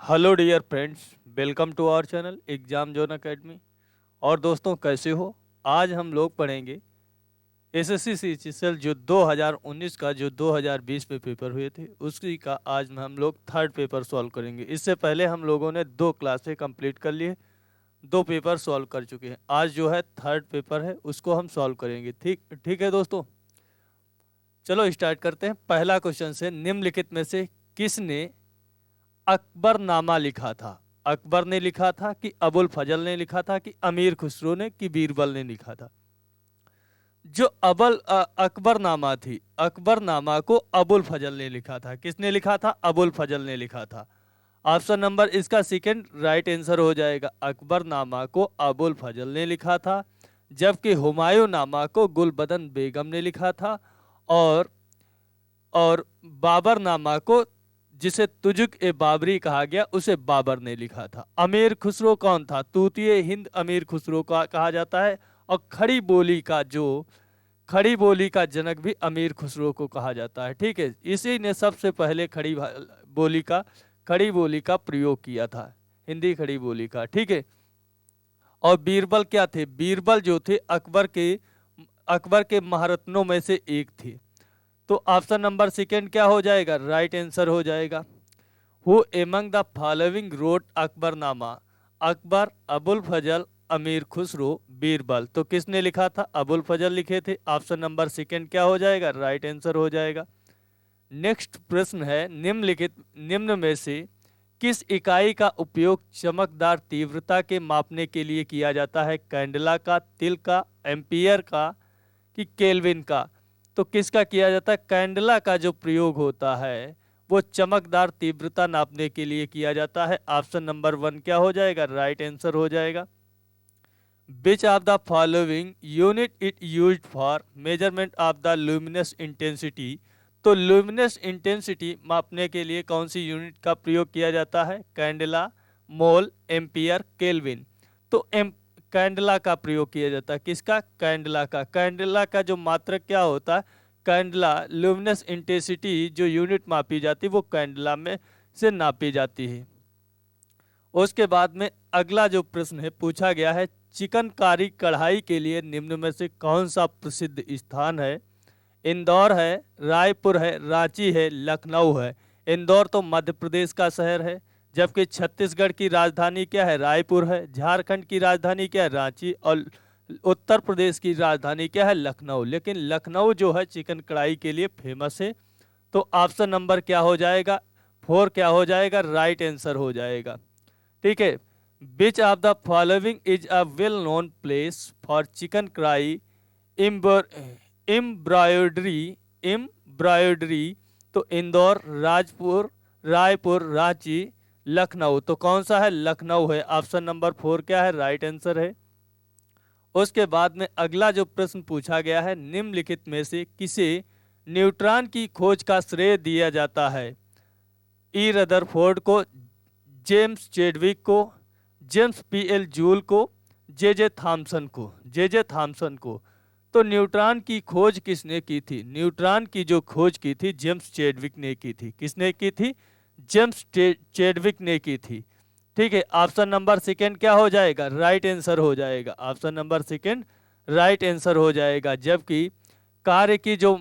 Hello dear friends, welcome to our channel Exam Zone Academy. और दोस्तों, कैसे हो? आज हम लोग पढ़ेंगे एसएससी सीजीएल जो 2019 का जो 2020 में पेपर हुए थे उसी का आज में हम लोग थर्ड पेपर सॉल्व करेंगे। इससे पहले हम लोगों ने दो क्लासें कंप्लीट कर लिए, दो पेपर सॉल्व कर चुके हैं। आज जो है थर्ड पेपर है, उसको हम सॉल्व करेंगे। ठीक ठीक है दोस्तों, चलो स्टार्ट करते हैं। पहला क्वेश्चन से, निम्नलिखित में से किसने अकबरनामा लिखा था? अकबर ने लिखा था कि अबुल फजल ने लिखा था कि अमीर खुसरो ने कि बीरबल ने लिखा था? जो अकबरनामा थी, अकबरनामा को अबुल फजल ने लिखा था। किसने लिखा था? अबुल फजल ने लिखा था। ऑप्शन नंबर इसका सेकंड राइट आंसर हो जाएगा। अकबरनामा को अबुल फजल ने लिखा था, जबकि हुमायूं नामा को गुलबदन बेगम ने लिखा था। और और बाबरनामा को, जिसे तुजुक ए बाबरी कहा गया, उसे बाबर ने लिखा था। अमीर खुसरो कौन था? तूतिए हिंद अमीर खुसरो का कहा जाता है। और खड़ी बोली का जनक भी अमीर खुसरो को कहा जाता है। ठीक है, इसी ने सबसे पहले खड़ी बोली का प्रयोग किया था, हिंदी खड़ी बोली का। ठीक है। और बीरबल क्या थे? बीरबल जो थे अकबर के महारत्नों में से एक थे। तो ऑप्शन नंबर सेकेंड क्या हो जाएगा? राइट आंसर हो जाएगा। Who among the following wrote Akbarnama? Akbar, Abul Fazal, Amir Khusro, Birbal. तो किसने लिखा था? अबुल फजल लिखे थे। ऑप्शन नंबर सेकेंड क्या हो जाएगा? राइट आंसर हो जाएगा। नेक्स्ट प्रश्न है, निम्न में से किस इकाई का उपयोग चमकदार तीव्रता के मापने के लिए किया जाता है? कैंडला का, तिल का, एम्पियर का कि केल्विन का? तो किसका किया जाता है? कैंडला का जो प्रयोग होता है वो चमकदार तीव्रता नापने के लिए किया जाता है। ऑप्शन नंबर वन क्या हो जाएगा? राइट आंसर हो जाएगा। Which of the following unit it used for measurement of the luminous intensity? तो लुमिनस इंटेंसिटी मापने के लिए कौन सी यूनिट का प्रयोग किया जाता है? कैंडला, मोल, एम्पियर, केल्विन। तो कैंडला का प्रयोग किया जाता है। किसका? कैंडला का। कैंडला का जो मात्रक क्या होता है? कैंडला लुमिनस इंटेंसिटी जो यूनिट मापी जाती है वो कैंडला में से नापी जाती है। उसके बाद में अगला जो प्रश्न है पूछा गया है, चिकनकारी कढ़ाई के लिए निम्न में से कौन सा प्रसिद्ध स्थान है? इंदौर है, रायपुर है, रांची है, लखनऊ है? इंदौर तो मध्य प्रदेश का शहर है, जबकि छत्तीसगढ़ की राजधानी क्या है? रायपुर है। झारखंड की राजधानी क्या है? रांची। और उत्तर प्रदेश की राजधानी क्या है? लखनऊ। लेकिन लखनऊ जो है चिकन कढ़ाई के लिए फेमस है। तो ऑप्शन नंबर क्या हो जाएगा? फोर क्या हो जाएगा? राइट आंसर हो जाएगा। ठीक है। विच of the following is a well known place for chicken cry embroidery? Embroidery तो इंदौर, रायपुर, रांची, लखनऊ। तो कौन सा है? लखनऊ है। ऑप्शन नंबर फोर क्या है? राइट आंसर है। उसके बाद में अगला जो प्रश्न पूछा गया है, निम्नलिखित में से किसे न्यूट्रॉन की खोज का श्रेय दिया जाता है? ई रदरफोर्ड को, जेम्स चेडविक को, जेम्स पीएल जूल को, जे थॉमसन को। तो न्यूट्रॉन की खोज किसने की थी? न्यूट्रॉन की जो खोज की थी जेम्स चेडविक ने की थी। किसने की थी? जेम्स चेडविक ने की थी। ठीक है। ऑप्शन नंबर सेकेंड क्या हो जाएगा? राइट आंसर हो जाएगा। Option number second right answer हो जाएगा। जबकि कार्य की जो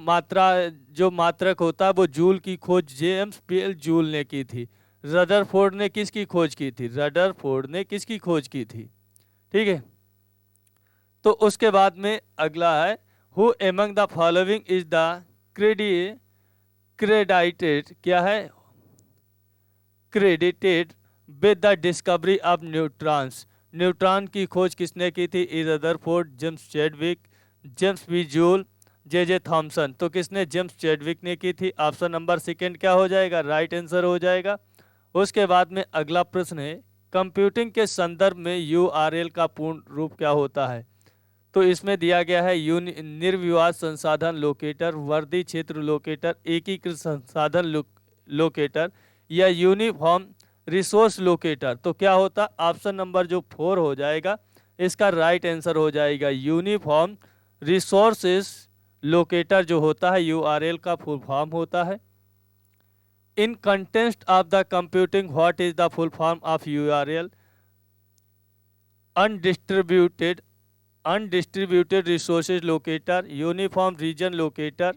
मात्रक होता है वो जूल की खोज जेम्स पीएल जूल ने की थी। रदरफोर्ड ने किसकी खोज की थी? रदरफोर्ड ने किसकी खोज की थी? ठीक है। तो उसके बाद में अगला है, who among the following is the credited क्या है? Credited with the discovery of neutrons? Neutron की खोज किसने की थी? E Rutherford, James Chadwick, James P Joule, J Thomson. तो किसने? जेम्स चेडविक ने की थी। ऑप्शन नंबर सेकेंड क्या हो जाएगा? राइट आंसर हो जाएगा। उसके बाद में अगला प्रश्न है, कंप्यूटिंग के संदर्भ में यूआरएल का पूर्ण रूप क्या होता है? तो इसमें दिया गया है निर्विवाद संसाधन लोकेटर, वर्दी क्षेत्र लोकेटर, एकीकृत संसाधन लोकेटर या यूनिफॉर्म रिसोर्स लोकेटर। तो क्या होता? ऑप्शन नंबर जो फोर हो जाएगा इसका राइट आंसर हो जाएगा। यूनिफॉर्म रिसोर्सेस लोकेटर जो होता है यूआरएल का फुल फॉर्म होता है। In content of the computing what is the full form of URL? Undistributed resources locator, uniform region locator,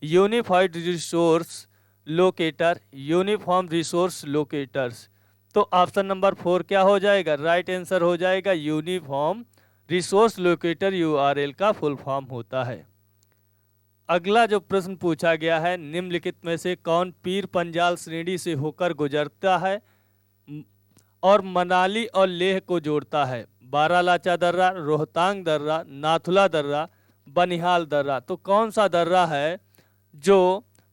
unified resource locator, uniform resource locators. तो option number 4 क्या हो जाएगा? राइट आंसर हो जाएगा uniform resource locator URL का full form होता है। अगला जो प्रश्न पूछा गया है, निम्नलिखित में से कौन पीर पंजाल श्रेणी से होकर गुजरता है और मनाली और लेह को जोड़ता है? बारालाचा दर्रा, रोहतांग दर्रा, नाथुला दर्रा, बनिहाल दर्रा। तो कौन सा दर्रा है जो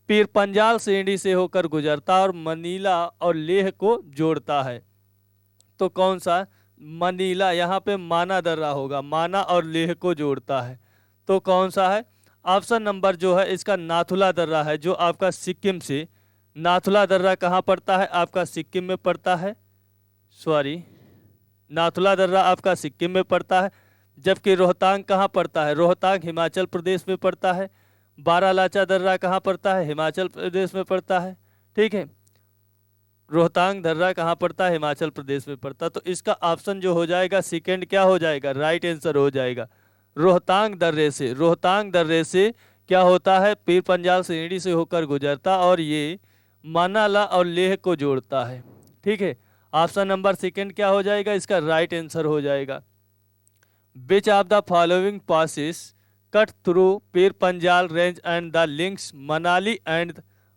पीर पंजाल श्रेणी से होकर गुजरता और मनीला और लेह को जोड़ता है? तो कौन सा? मनीला, यहाँ पे माना दर्रा होगा, माना और लेह को जोड़ता है। तो कौन सा है? ऑप्शन नंबर जो है इसका नाथुला दर्रा है, जो आपका सिक्किम से, नाथुला दर्रा कहाँ पड़ता है? आपका सिक्किम में पड़ता है, सॉरी, नाथुला दर्रा आपका सिक्किम में पड़ता है। जबकि रोहतांग कहाँ पड़ता है? रोहतांग हिमाचल प्रदेश में पड़ता है। बारालाचा दर्रा कहाँ पड़ता है? हिमाचल प्रदेश में पड़ता है। ठीक है, रोहतांग दर्रा कहाँ पड़ता है? हिमाचल प्रदेश में पड़ता है। तो इसका ऑप्शन जो हो जाएगा सेकंड क्या हो जाएगा? राइट आंसर हो जाएगा। रोहतांग दर्रे से क्या होता है? पीर पंजाल श्रेणी से होकर गुजरता और ये मानाला और लेह को जोड़ता है। ठीक है, ऑप्शन नंबर सेकंड क्या हो जाएगा? इसका राइट आंसर हो जाएगा। Which of the following passes cut through Pir Panjal range and the links Manali and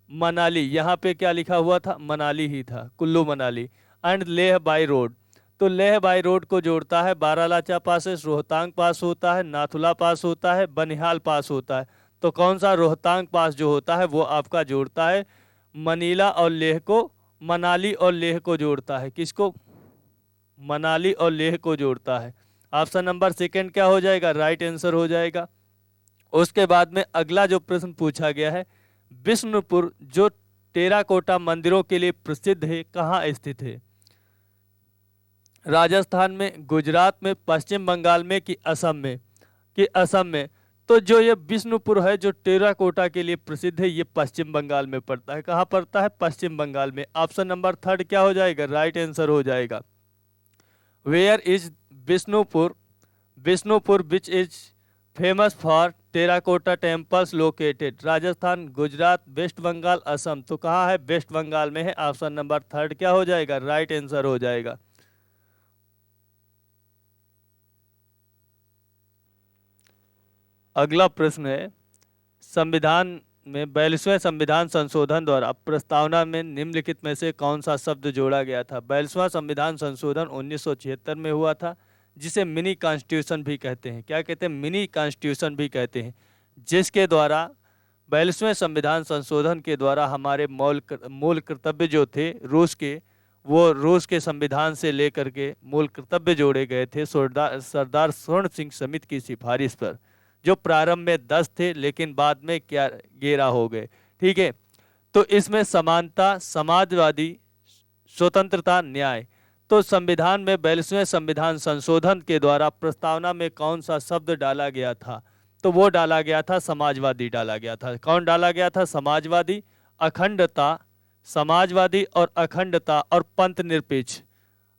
Manali, यहाँ पे क्या लिखा हुआ था? मनाली ही था, Kullu Manali, and Leh by road. तो लेह बाई रोड को जोड़ता है बारालाचा पासेस, रोहतांग पास होता है, नाथुला पास होता है, बनिहाल पास होता है। तो कौन सा? रोहतांग पास जो होता है वो आपका जोड़ता है मनीला और लेह को, मनाली और लेह को जोड़ता है। किसको? मनाली और लेह को जोड़ता है। ऑप्शन नंबर सेकंड क्या हो जाएगा? राइट आंसर हो जाएगा। उसके बाद में अगला जो प्रश्न पूछा गया है, बिष्णुपुर जो टेराकोटा मंदिरों के लिए प्रसिद्ध है कहाँ स्थित है? राजस्थान में, गुजरात में, पश्चिम बंगाल में कि असम में? कि असम में। तो जो ये बिष्णुपुर है जो टेराकोटा के लिए प्रसिद्ध है, ये पश्चिम बंगाल में पड़ता है। कहाँ पड़ता है? पश्चिम बंगाल में। ऑप्शन नंबर थर्ड क्या हो जाएगा? राइट आंसर हो जाएगा। Where is Bishnupur? Bishnupur which is famous for terracotta temples located? Rajasthan, Gujarat, West Bengal, Assam. तो कहाँ है? वेस्ट बंगाल में है। ऑप्शन नंबर थर्ड क्या हो जाएगा? राइट आंसर हो जाएगा। अगला प्रश्न है, संविधान में 42वें संविधान संशोधन द्वारा प्रस्तावना में निम्नलिखित में से कौन सा शब्द जोड़ा गया था? 42वां संविधान संशोधन 1976 में हुआ था, जिसे मिनी कॉन्स्टिट्यूशन भी कहते हैं। क्या कहते हैं? मिनी कॉन्स्टिट्यूशन भी कहते हैं, जिसके द्वारा 42वें संविधान संशोधन के द्वारा हमारे मूल कर्तव्य जो थे रूस के, वो रूस के संविधान से लेकर के मूल कर्तव्य जोड़े गए थे सरदार स्वर्ण सिंह समिति की सिफारिश पर, जो प्रारंभ में 10 थे लेकिन बाद में क्या 11 हो गए। ठीक है, तो इसमें समानता, समाजवादी, स्वतंत्रता, न्याय। तो संविधान में 42वें संविधान संशोधन के द्वारा प्रस्तावना में कौन सा शब्द डाला गया था? तो वो डाला गया था समाजवादी डाला गया था। कौन डाला गया था? समाजवादी, अखंडता, समाजवादी और अखंडता और पंथ निरपेक्ष।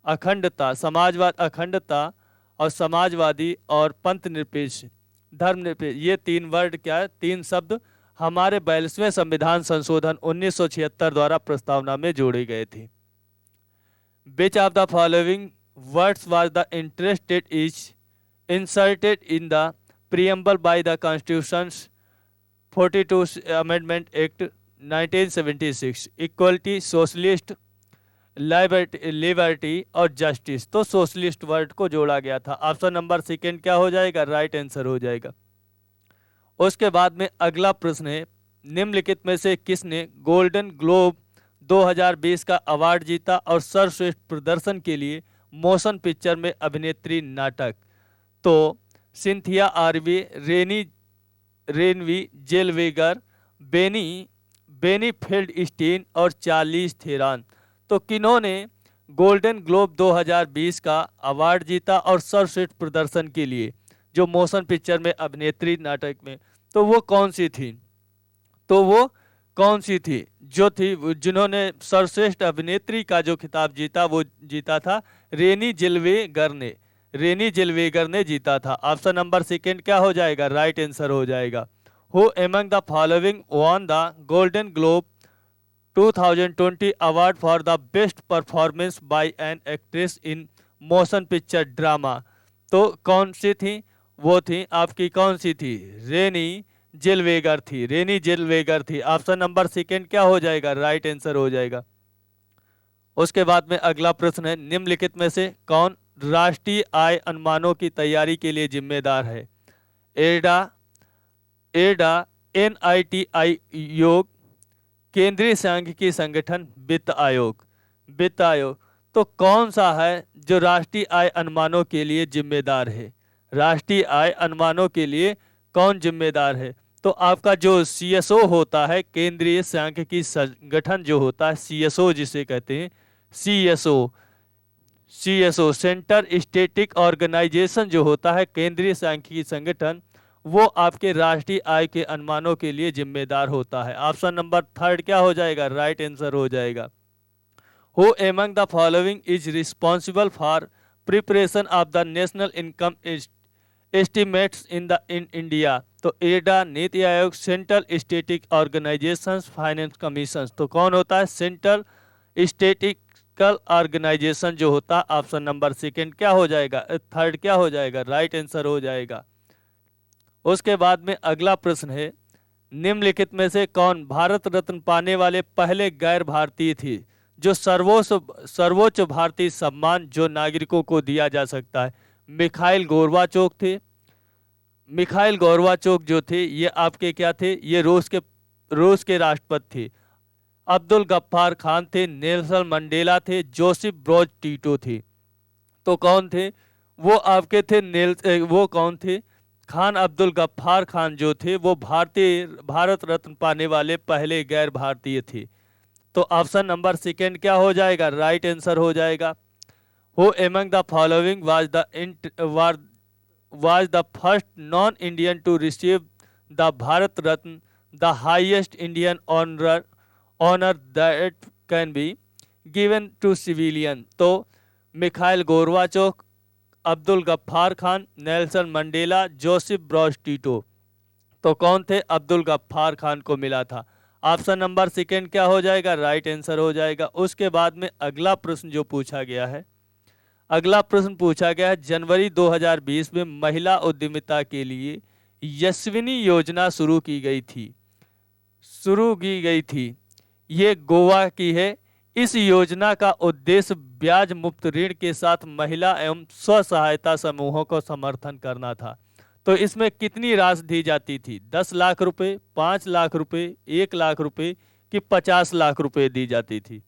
अखंडता, समाजवाद, अखंडता और समाजवादी और पंथ निरपेक्ष, धर्मनिरपेक्ष, ये 3 वर्ड क्या है? 3 शब्द हमारे 42वें संविधान संशोधन 1976 द्वारा प्रस्तावना में जोड़े गए थे। Which of the following words was the interested is inserted in the preamble by the Constitution's 42 Amendment Act 1976? Equality, socialist, liberty और जस्टिस। तो सोशलिस्ट वर्ड को जोड़ा गया था। ऑप्शन नंबर सेकंड क्या हो जाएगा? राइट आंसर हो जाएगा। उसके बाद में अगला प्रश्न है, निम्नलिखित में से किसने गोल्डन ग्लोब 2020 का अवार्ड जीता और सर्वश्रेष्ठ प्रदर्शन के लिए मोशन पिक्चर में अभिनेत्री नाटक? तो सिंथिया आरवी, रेनवी जेलवेगर, बेनी फेल्डस्टीन और चार्लिस थेरान। तो किन्होंने गोल्डन ग्लोब 2020 का अवार्ड जीता और सर्वश्रेष्ठ प्रदर्शन के लिए जो मोशन पिक्चर में अभिनेत्री नाटक में? तो वो कौन सी थी? तो वो कौन सी थी? जो थी जिन्होंने सर्वश्रेष्ठ अभिनेत्री का जो खिताब जीता वो जीता था रेनी जिल्वेगर ने। रेनी जिल्वेगर ने जीता था। ऑप्शन नंबर सेकेंड क्या हो जाएगा? राइट आंसर हो जाएगा। Who among the following won the golden globe 2020 award for the best performance by an actress in motion picture drama? तो कौन सी थी? वो थी आपकी कौन सी थी? रेनी जिल्वेगर थी। रेनी जिल्वेगर थी। ऑप्शन नंबर सेकेंड क्या हो जाएगा? राइट आंसर हो जाएगा। उसके बाद में अगला प्रश्न है, निम्नलिखित में से कौन राष्ट्रीय आय अनुमानों की तैयारी के लिए जिम्मेदार है? एडा, एडा, एनआईटीआई योग, केंद्रीय सांख्यिकी संगठन, वित्त आयोग। वित्त आयोग। तो कौन सा है जो राष्ट्रीय आय अनुमानों के लिए जिम्मेदार है? राष्ट्रीय आय अनुमानों के लिए कौन जिम्मेदार है? तो आपका जो सीएसओ होता है, केंद्रीय सांख्यिकी संगठन जो होता है, सीएसओ जिसे कहते हैं, CSO, CSO centre static organisation जो होता है, केंद्रीय सांख्यिकी संगठन, वो आपके राष्ट्रीय आय के अनुमानों के लिए जिम्मेदार होता है। ऑप्शन नंबर थर्ड क्या हो जाएगा? राइट आंसर हो जाएगा। Who among the following is responsible for preparation of the national income estimates in India? तो एडा, NITI Aayog, central static organisation, finance commission. तो कौन होता है? सेंट्रल स्टेटिकल ऑर्गेनाइजेशन जो होता है। ऑप्शन नंबर सेकेंड क्या हो जाएगा? थर्ड क्या हो जाएगा? राइट आंसर हो जाएगा। उसके बाद में अगला प्रश्न है, निम्नलिखित में से कौन भारत रत्न पाने वाले पहले गैर भारतीय थे? जो सर्वोच्च भारतीय सम्मान जो नागरिकों को दिया जा सकता है। मिखाइल गोर्बाचोव थे। मिखाइल गोर्बाचोव जो थे ये आपके क्या थे? ये रूस के राष्ट्रपति थे। अब्दुल गफ्फार खान थे, नेल्सन मंडेला थे, जोसेफ ब्रोज टीटो थे। तो कौन थे? वो आपके थे वो कौन थे? खान अब्दुल गफ्फार खान जो थे वो भारत रत्न पाने वाले पहले गैर भारतीय थे। तो ऑप्शन नंबर सेकेंड क्या हो जाएगा? राइट आंसर हो जाएगा। Who among the following was the first non Indian to receive the Bharat Ratna, the highest Indian honour that can be given to civilian? तो Mikhail Gorbachev, Abdul Ghaffar Khan, Nelson Mandela, Joseph Broz Tito. तो कौन थे? अब्दुल गफ्फार खान को मिला था। Option number second क्या हो जाएगा? राइट आंसर हो जाएगा। उसके बाद में अगला प्रश्न जो पूछा गया है, अगला प्रश्न पूछा गया है, जनवरी 2020 में महिला उद्यमिता के लिए यशस्विनी योजना शुरू की गई थी। ये गोवा की है। इस योजना का उद्देश्य ब्याज मुक्त ऋण के साथ महिला एवं स्व सहायता समूहों को समर्थन करना था। तो इसमें कितनी राशि दी जाती थी? 10 लाख रुपए, 5 लाख रुपए, 1 लाख रुपए कि 50 लाख रुपए दी जाती थी?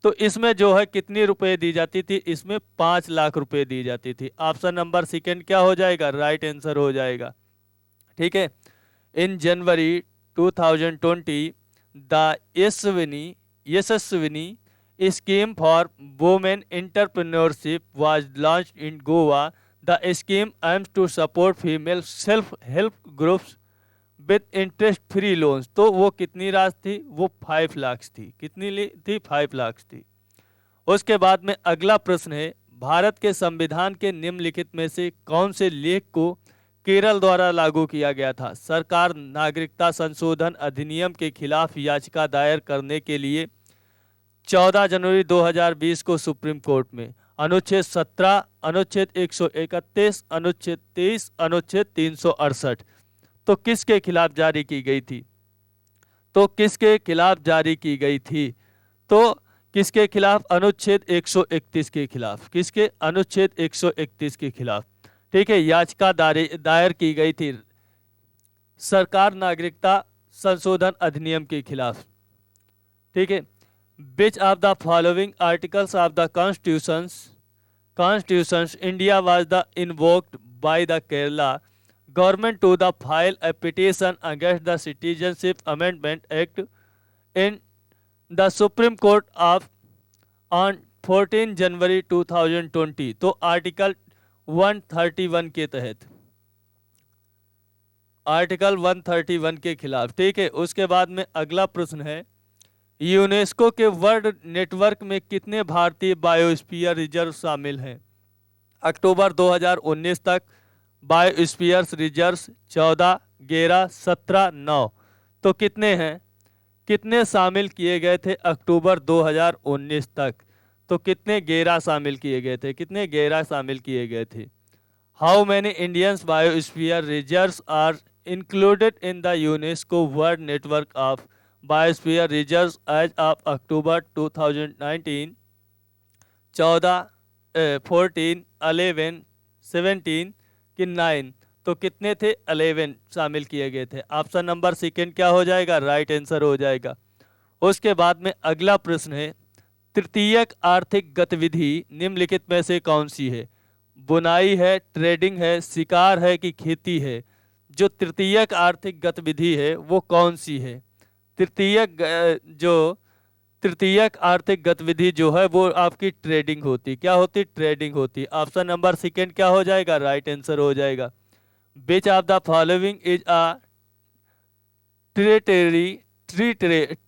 तो इसमें जो है कितनी रुपए दी जाती थी? इसमें 5 लाख रुपए दी जाती थी। ऑप्शन नंबर सेकेंड क्या हो जाएगा? राइट आंसर हो जाएगा। ठीक है। इन जनवरी 2020 the Yashaswini scheme for women entrepreneurship was launched in Goa. The scheme aims to support female self-help groups with interest-free loans. तो वो कितनी राशि थी? वो 5 लाख थी। कितनी थी? 5 लाख थी। उसके बाद में अगला प्रश्न है, भारत के संविधान के निम्नलिखित में से कौन से लेख को केरल द्वारा लागू किया गया था? सरकार नागरिकता संशोधन अधिनियम के खिलाफ याचिका दायर करने के लिए 14 जनवरी 2020 को सुप्रीम कोर्ट में अनुच्छेद 17, अनुच्छेद 131, अनुच्छेद 23, अनुच्छेद 368 तो किसके खिलाफ जारी की गई थी? तो किसके खिलाफ जारी की गई थी? तो किसके खिलाफ? अनुच्छेद 131 के खिलाफ। किसके? अनुच्छेद 131 के खिलाफ। ठीक है, याचिका दायर की गई थी सरकार नागरिकता संशोधन अधिनियम के खिलाफ। ठीक है। Which of the following articles of the constitutions India was the invoked by the Kerala government to the file a petition against the Citizenship Amendment Act in the Supreme Court of on 14 जनवरी 2020? तो article 131 के तहत article 131 के खिलाफ। ठीक है, उसके बाद में अगला प्रश्न है, यूनेस्को के वर्ल्ड नेटवर्क में कितने भारतीय बायोस्फीयर रिजर्व शामिल हैं? अक्टूबर 2019 तक बायोस्फीयर रिजर्व्स 14, 11, 17, 9। तो कितने हैं, कितने शामिल किए गए थे अक्टूबर 2019 तक? तो कितने 11 शामिल किए गए थे, कितने 11 शामिल किए गए थे। How many Indians biosphere reserves are included in the UNESCO world network of biosphere reserves as of October 2019? 14, 14, 11, 17 कि 9? तो कितने थे, 11 शामिल किए गए थे। ऑप्शन नंबर सेकेंड क्या हो जाएगा, राइट आंसर हो जाएगा। उसके बाद में अगला प्रश्न है, तृतीयक आर्थिक गतिविधि निम्नलिखित में से कौन सी है? बुनाई है, ट्रेडिंग है, शिकार है कि खेती है? जो तृतीयक आर्थिक गतिविधि है वो कौन सी है? तृतीयक आर्थिक गतिविधि जो है वो आपकी ट्रेडिंग होती, क्या होती, ट्रेडिंग होती। ऑप्शन नंबर सेकेंड क्या हो जाएगा, राइट आंसर हो जाएगा। Which of the following is a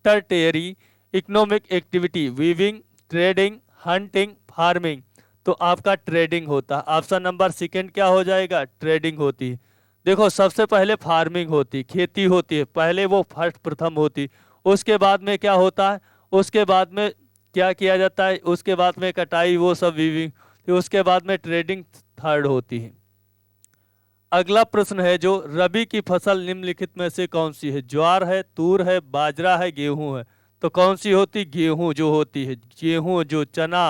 tertiary economic activity? Weaving, trading, hunting, farming? तो आपका ट्रेडिंग होता। ऑप्शन नंबर सेकेंड क्या हो जाएगा, ट्रेडिंग होती। देखो सबसे पहले फार्मिंग होती, खेती होती है, पहले वो फर्स्ट प्रथम होती। उसके बाद में क्या होता है, उसके बाद में क्या किया जाता है, उसके बाद में कटाई, वो सब वीविंग, उसके बाद में ट्रेडिंग थर्ड होती है। अगला प्रश्न है, जो रबी की फसल निम्नलिखित में से कौन सी है? ज्वार है, तूर है, बाजरा है, गेहूं है? तो कौन सी होती, गेहूं जो होती है। गेहूं, जो चना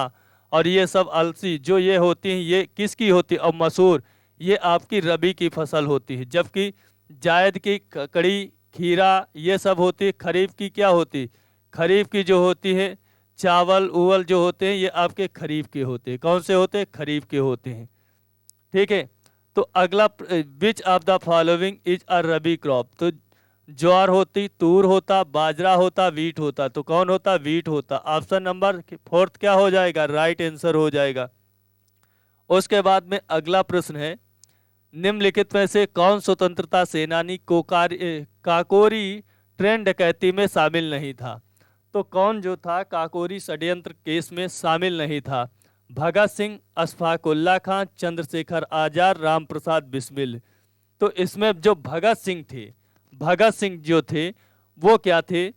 और ये सब अलसी जो ये होती हैं, ये किसकी होती है? और मसूर, ये आपकी रबी की फसल होती है। जबकि जायद की, ककड़ी, खीरा, ये सब होती है खरीफ की। क्या होती, खरीफ की जो होती है। चावल उवल जो होते हैं ये आपके खरीफ के होते हैं। कौन से होते हैं, खरीफ के होते हैं। ठीक है, तो अगला, विच of the following is a rabi crop? तो ज्वार होती, तूर होता, बाजरा होता, वीट होता? तो कौन होता, वीट होता। ऑप्शन नंबर फोर्थ क्या हो जाएगा, राइट आंसर हो जाएगा। उसके बाद में अगला प्रश्न है, निम्नलिखित में से कौन स्वतंत्रता सेनानी काकोरी ट्रेन डकैती में शामिल नहीं था? तो कौन जो था काकोरी षड्यंत्र केस में शामिल नहीं था? भगत सिंह, अशफाक उल्ला खां, चंद्रशेखर आजाद, राम प्रसाद बिस्मिल? तो इसमें जो भगत सिंह थे, भगत सिंह जो थे वो क्या थे,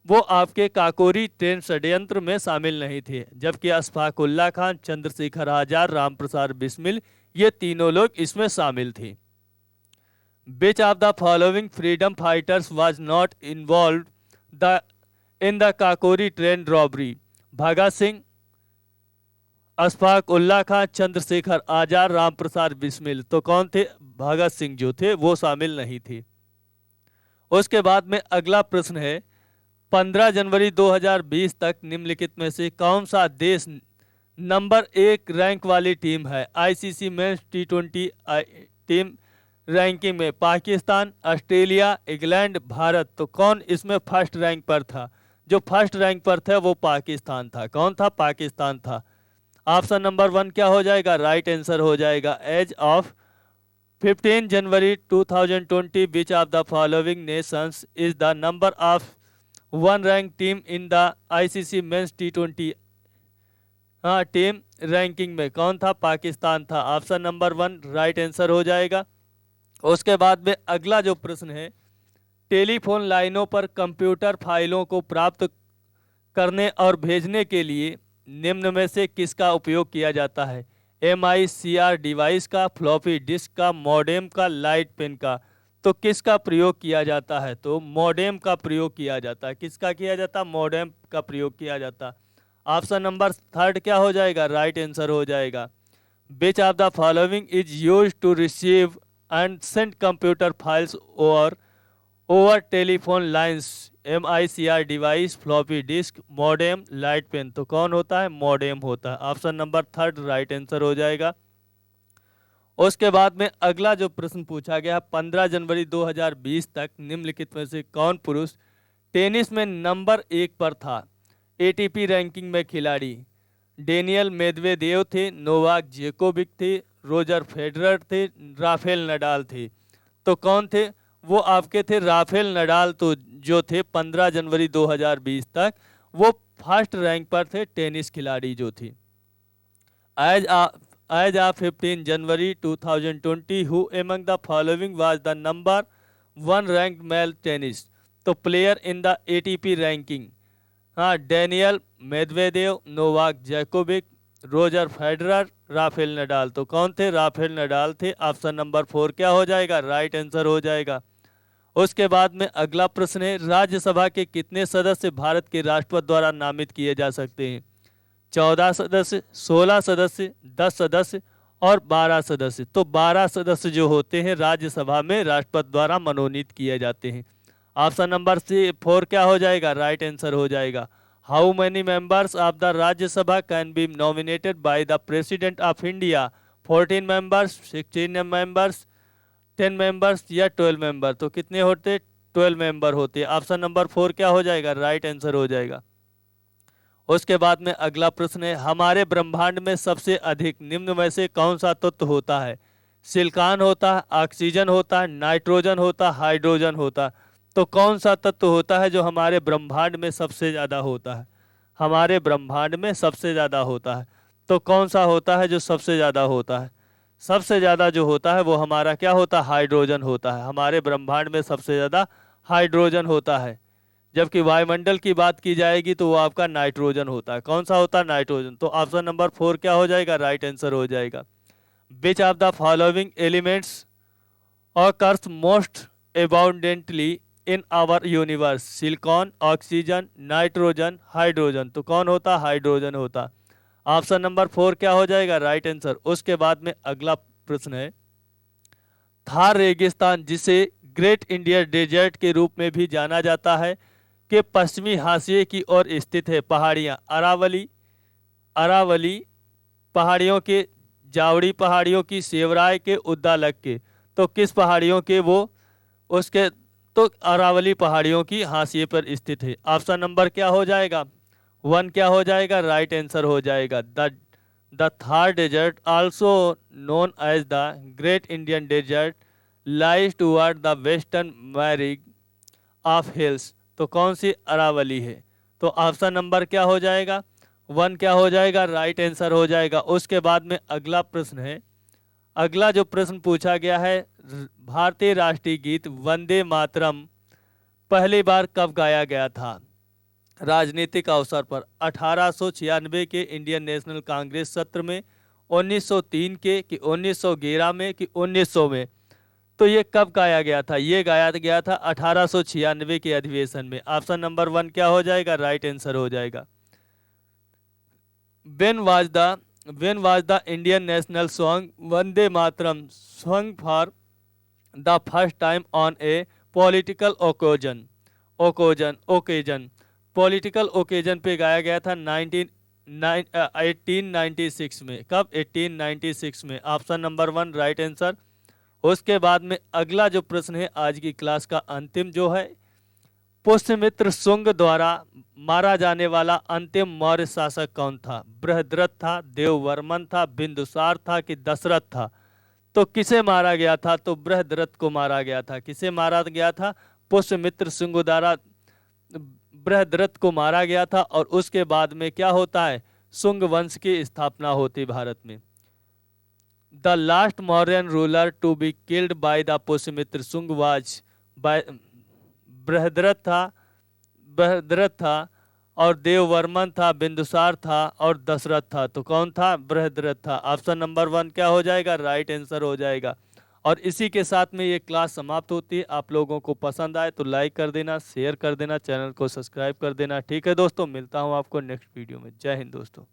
वो आपके काकोरी ट्रेन षड्यंत्र में शामिल नहीं थे। जबकि अशफाक उल्ला खां, चंद्रशेखर आजाद, राम प्रसाद बिस्मिल, ये तीनों लोग इसमें शामिल थे। Which of the following freedom fighters was not involve in the Kakori train robbery? Bhagat Singh, Ashfaq Ullah Khan, Chandrashekhar Azad, Ram Prasad Bismil? तो कौन थे, भगत सिंह जो थे वो शामिल नहीं थे। उसके बाद में अगला प्रश्न है, 15 जनवरी 2020 तक निम्नलिखित में से कौन सा देश नंबर 1 रैंक वाली टीम है ICC men's T20 team ranking में? Pakistan, Australia, England, Bharat? तो कौन इसमें फर्स्ट रैंक पर था? जो फर्स्ट रैंक पर था वो पाकिस्तान था। कौन था, पाकिस्तान था। ऑप्शन नंबर 1 क्या हो जाएगा, राइट आंसर हो जाएगा। As of 15 January 2020 which of the following nations is the number of 1 rank team in the ICC men's T20 team ranking में? कौन था, पाकिस्तान था। ऑप्शन नंबर 1 राइट आंसर हो जाएगा। उसके बाद में अगला जो प्रश्न है, टेलीफोन लाइनों पर कंप्यूटर फाइलों को प्राप्त करने और भेजने के लिए निम्न में से किसका उपयोग किया जाता है? MICR डिवाइस का, फ्लॉपी डिस्क का, मॉडेम का, लाइट पेन का? तो किसका प्रयोग किया जाता है? तो मॉडेम का प्रयोग किया जाता है। किसका किया जाता है, मॉडेम का प्रयोग किया जाता है। ऑप्शन नंबर थर्ड क्या हो जाएगा, राइट आंसर हो जाएगा। Which of the following is used to receive and send computer files over telephone lines? MICR device, floppy disk, modem, light pen? तो कौन होता है, मॉडेम होता है। Option number third right answer हो जाएगा। उसके बाद में अगला जो प्रश्न पूछा गया, 15 जनवरी 2020 तक निम्नलिखित में से कौन पुरुष टेनिस में नंबर 1 पर था ATP रैंकिंग में खिलाड़ी? डेनियल मेदवेदेव थे, नोवाक जोकोविच थे, रोजर फेडरर थे, राफेल नडाल थे? तो कौन थे, वो आपके थे राफेल नडाल, तो जो थे 15 जनवरी 2020 तक वो फर्स्ट रैंक पर थे टेनिस खिलाड़ी जो थी। As of 15 January 2020 who among the following was the number 1 ranked male tennis, तो player in the ATP ranking, हाँ, डेनियल मेदवेदेव, नोवाक जोकोविच, रोजर फेडरर, राफेल नडाल। तो कौन थे? राफेल नडाल थे। ऑप्शन नंबर 4 क्या हो जाएगा? राइट आंसर हो जाएगा। उसके बाद में अगला प्रश्न है, राज्यसभा के कितने सदस्य भारत के राष्ट्रपति द्वारा नामित किए जा सकते हैं? 14 सदस्य, 16 सदस्य, 10 सदस्य और 12 सदस्य। तो 12 सदस्य जो होते हैं राज्यसभा में राष्ट्रपति द्वारा मनोनीत किए जाते हैं। ऑप्शन नंबर 4 क्या हो जाएगा? राइट आंसर हो जाएगा। How many members of the Rajya Sabha can be nominated by the president of India? 14 members, 16 members, 10 members या 12 मेंबर। तो कितने होते? 12 मेंबर होते। ऑप्शन नंबर 4 क्या हो जाएगा? राइट आंसर हो जाएगा। उसके बाद में अगला प्रश्न है, हमारे ब्रह्मांड में सबसे अधिक निम्न में से कौन सा तत्व होता है? सिलिकॉन होता है, ऑक्सीजन होता है, नाइट्रोजन होता है, हाइड्रोजन होता है। तो कौन सा तत्व होता है जो हमारे ब्रह्मांड में सबसे ज़्यादा होता है? हमारे ब्रह्मांड में सबसे ज़्यादा होता है। तो कौन सा होता है जो सबसे ज़्यादा होता है? सबसे ज़्यादा जो होता है वो हमारा क्या होता है? हाइड्रोजन होता है। हमारे ब्रह्मांड में सबसे ज़्यादा हाइड्रोजन होता है। जबकि वायुमंडल की बात की जाएगी तो वो आपका नाइट्रोजन होता है। कौन सा होता है? नाइट्रोजन। तो ऑप्शन नंबर 4 क्या हो जाएगा? राइट आंसर हो जाएगा। Which of the following elements occurs most abundantly in our universe? Silicon, oxygen, nitrogen, hydrogen. तो कौन होता? हाइड्रोजन होता। ऑप्शन नंबर 4 क्या हो जाएगा? Right answer. उसके बाद में अगला प्रश्न है, थार रेगिस्तान जिसे ग्रेट इंडियन डेजर्ट के रूप में भी जाना जाता है के पश्चिमी हाशिए की ओर स्थित है। पहाड़ियाँ अरावली, अरावली पहाड़ियों के, जावड़ी पहाड़ियों की, सेवराय के, उद्दालक के। तो किस पहाड़ियों के? वो उसके तो अरावली पहाड़ियों की हाशिए पर स्थित है। ऑप्शन नंबर क्या हो जाएगा? 1 क्या हो जाएगा? राइट आंसर हो जाएगा। The Thar desert also known as the great Indian desert lies toward the western margin of hills. तो कौन सी अरावली है? तो ऑप्शन नंबर क्या हो जाएगा? 1 क्या हो जाएगा? राइट आंसर हो जाएगा। उसके बाद में अगला प्रश्न है, अगला जो प्रश्न पूछा गया है, भारतीय राष्ट्रीय गीत वंदे मातरम पहली बार कब गाया गया था? राजनीतिक अवसर पर 1896 के इंडियन नेशनल कांग्रेस सत्र में, 1903 के, कि 1911 में, कि 1900 में। तो ये कब गाया गया था? ये गाया गया था 1896 के अधिवेशन में। ऑप्शन नंबर 1 क्या हो जाएगा? राइट आंसर हो जाएगा। When was the Indian national song Vande Mataram sung for the first time on a political occasion? Political occasion पे गाया गया था 1896 में। कब? 1896 में। Option number 1 right answer. उसके बाद में अगला जो प्रश्न है आज की क्लास का अंतिम जो है, पुष्यमित्र शुंग द्वारा मारा जाने वाला अंतिम मौर्य शासक कौन था? बृहद्रथ था, देववर्मन था, बिंदुसार था, कि दशरथ था? तो किसे मारा गया था? तो बृहद्रथ को मारा गया था। किसे मारा गया था? पुष्यमित्र शुंग द्वारा बृहद्रथ को मारा गया था। और उसके बाद में क्या होता है? शुंग वंश की स्थापना होती भारत में। The last Mauryan ruler to be killed by the Pushyamitra Shunga was by Brihadratha था और देववर्मन था, बिंदुसार था और दशरथ था। तो कौन था? बृहद्रथ था। ऑप्शन नंबर 1 क्या हो जाएगा? राइट आंसर हो जाएगा। और इसी के साथ में ये क्लास समाप्त होती है। आप लोगों को पसंद आए तो लाइक कर देना, शेयर कर देना, चैनल को सब्सक्राइब कर देना। ठीक है दोस्तों, मिलता हूँ आपको नेक्स्ट वीडियो में। जय हिंद दोस्तों।